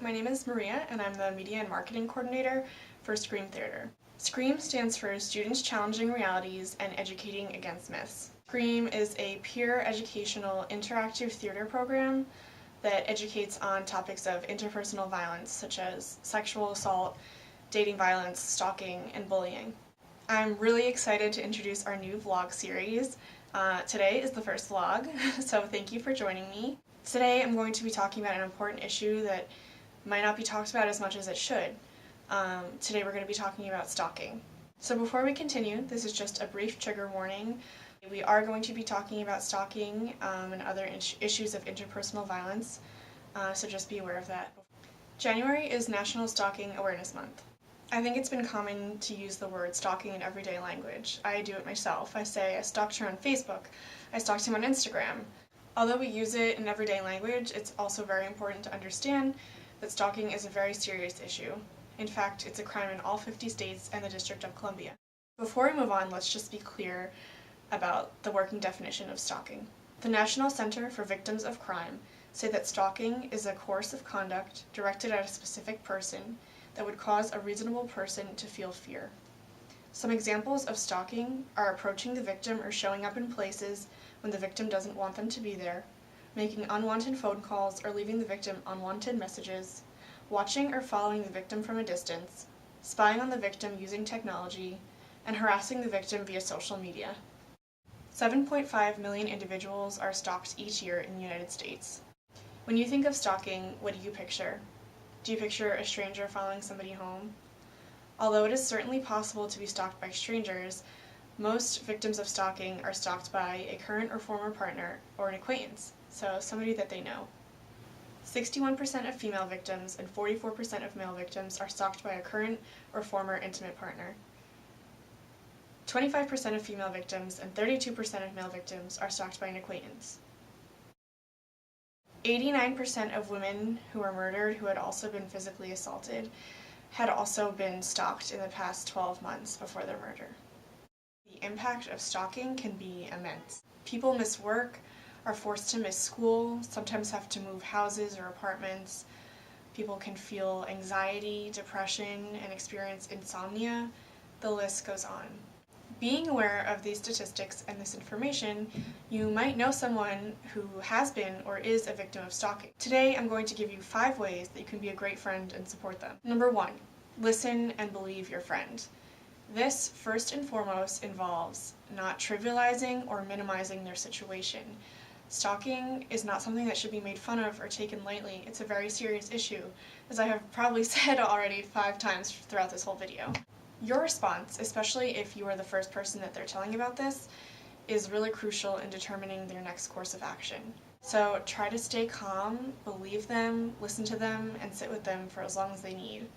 my name is Maria and I'm the Media and Marketing Coordinator for Scream Theater. SCREAM stands for Students Challenging Realities and Educating Against Myths. SCREAM is a peer educational interactive theater program that educates on topics of interpersonal violence such as sexual assault, dating violence, stalking, and bullying. I'm really excited to introduce our new vlog series. Today is the first vlog, so thank you for joining me. Today I'm going to be talking about an important issue that might not be talked about as much as it should. Today we're going to be talking about stalking. So before we continue, this is just a brief trigger warning. We are going to be talking about stalking and other issues of interpersonal violence, so just be aware of that. January is National Stalking Awareness Month. I think it's been common to use the word stalking in everyday language. I do it myself. I say I stalked her on Facebook. I stalked him on Instagram. Although we use it in everyday language, it's also very important to understand that stalking is a very serious issue. In fact, it's a crime in all 50 states and the District of Columbia. Before we move on, let's just be clear about the working definition of stalking. The National Center for Victims of Crime say that stalking is a course of conduct directed at a specific person that would cause a reasonable person to feel fear. Some examples of stalking are approaching the victim or showing up in places when the victim doesn't want them to be there, making unwanted phone calls or leaving the victim unwanted messages, watching or following the victim from a distance, spying on the victim using technology, and harassing the victim via social media. 7.5 million individuals are stalked each year in the United States. When you think of stalking, what do you picture? Do you picture a stranger following somebody home? Although it is certainly possible to be stalked by strangers, most victims of stalking are stalked by a current or former partner or an acquaintance, so somebody that they know. 61% of female victims and 44% of male victims are stalked by a current or former intimate partner. 25% of female victims and 32% of male victims are stalked by an acquaintance. 89% of women who were murdered who had also been physically assaulted had also been stalked in the past 12 months before their murder. The impact of stalking can be immense. People miss work, are forced to miss school, sometimes have to move houses or apartments. People can feel anxiety, depression, and experience insomnia. The list goes on. Being aware of these statistics and this information, you might know someone who has been or is a victim of stalking. Today, I'm going to give you 5 ways that you can be a great friend and support them. Number 1, listen and believe your friend. This, first and foremost, involves not trivializing or minimizing their situation. Stalking is not something that should be made fun of or taken lightly. It's a very serious issue, as I have probably said already 5 times throughout this whole video. Your response, especially if you are the first person that they're telling about this, is really crucial in determining their next course of action. So try to stay calm, believe them, listen to them, and sit with them for as long as they need.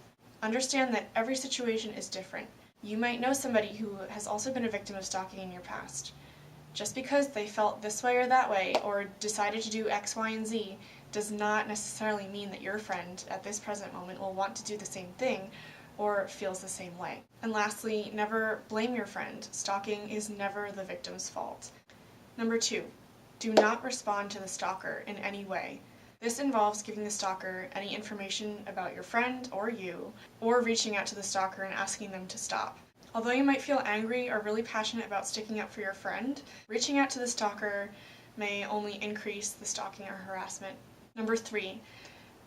Understand that every situation is different. You might know somebody who has also been a victim of stalking in your past. Just because they felt this way or that way, or decided to do X, Y, and Z, does not necessarily mean that your friend at this present moment will want to do the same thing or feels the same way. And lastly, never blame your friend. Stalking is never the victim's fault. Number 2, do not respond to the stalker in any way. This involves giving the stalker any information about your friend or you, or reaching out to the stalker and asking them to stop. Although you might feel angry or really passionate about sticking up for your friend, reaching out to the stalker may only increase the stalking or harassment. Number 3,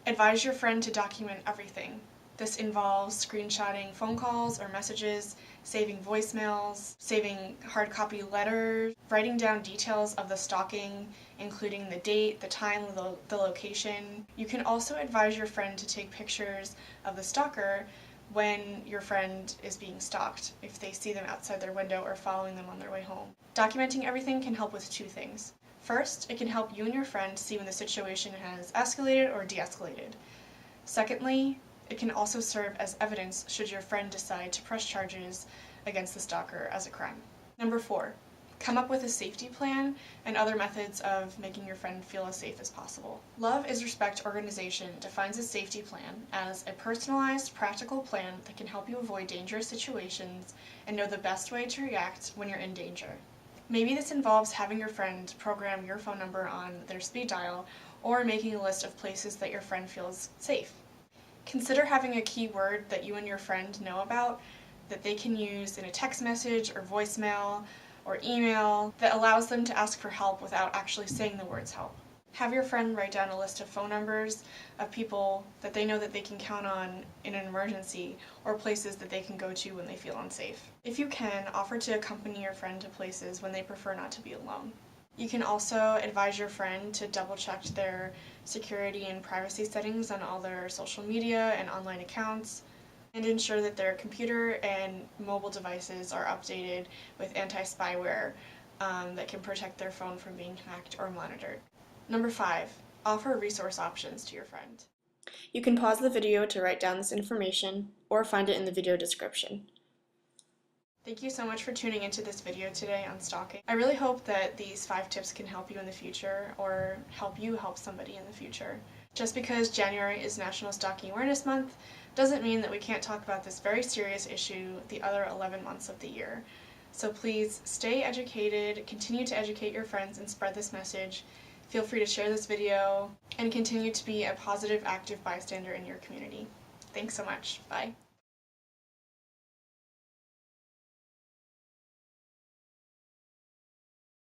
advise your friend to document everything. This involves screenshotting phone calls or messages, saving voicemails, saving hard copy letters, writing down details of the stalking, including the date, the time, the location. You can also advise your friend to take pictures of the stalker when your friend is being stalked, if they see them outside their window or following them on their way home. Documenting everything can help with 2 things. First, it can help you and your friend see when the situation has escalated or de-escalated. Secondly, it can also serve as evidence should your friend decide to press charges against the stalker as a crime. Number 4, come up with a safety plan and other methods of making your friend feel as safe as possible. Love is Respect organization defines a safety plan as a personalized, practical plan that can help you avoid dangerous situations and know the best way to react when you're in danger. Maybe this involves having your friend program your phone number on their speed dial or making a list of places that your friend feels safe. Consider having a keyword that you and your friend know about that they can use in a text message or voicemail or email that allows them to ask for help without actually saying the words help. Have your friend write down a list of phone numbers of people that they know that they can count on in an emergency or places that they can go to when they feel unsafe. If you can, offer to accompany your friend to places when they prefer not to be alone. You can also advise your friend to double-check their security and privacy settings on all their social media and online accounts, and ensure that their computer and mobile devices are updated with anti-spyware that can protect their phone from being hacked or monitored. Number 5, offer resource options to your friend. You can pause the video to write down this information or find it in the video description. Thank you so much for tuning into this video today on stalking. I really hope that these 5 tips can help you in the future or help you help somebody in the future. Just because January is National Stalking Awareness Month doesn't mean that we can't talk about this very serious issue the other 11 months of the year. So please stay educated, continue to educate your friends and spread this message. Feel free to share this video and continue to be a positive, active bystander in your community. Thanks so much. Bye.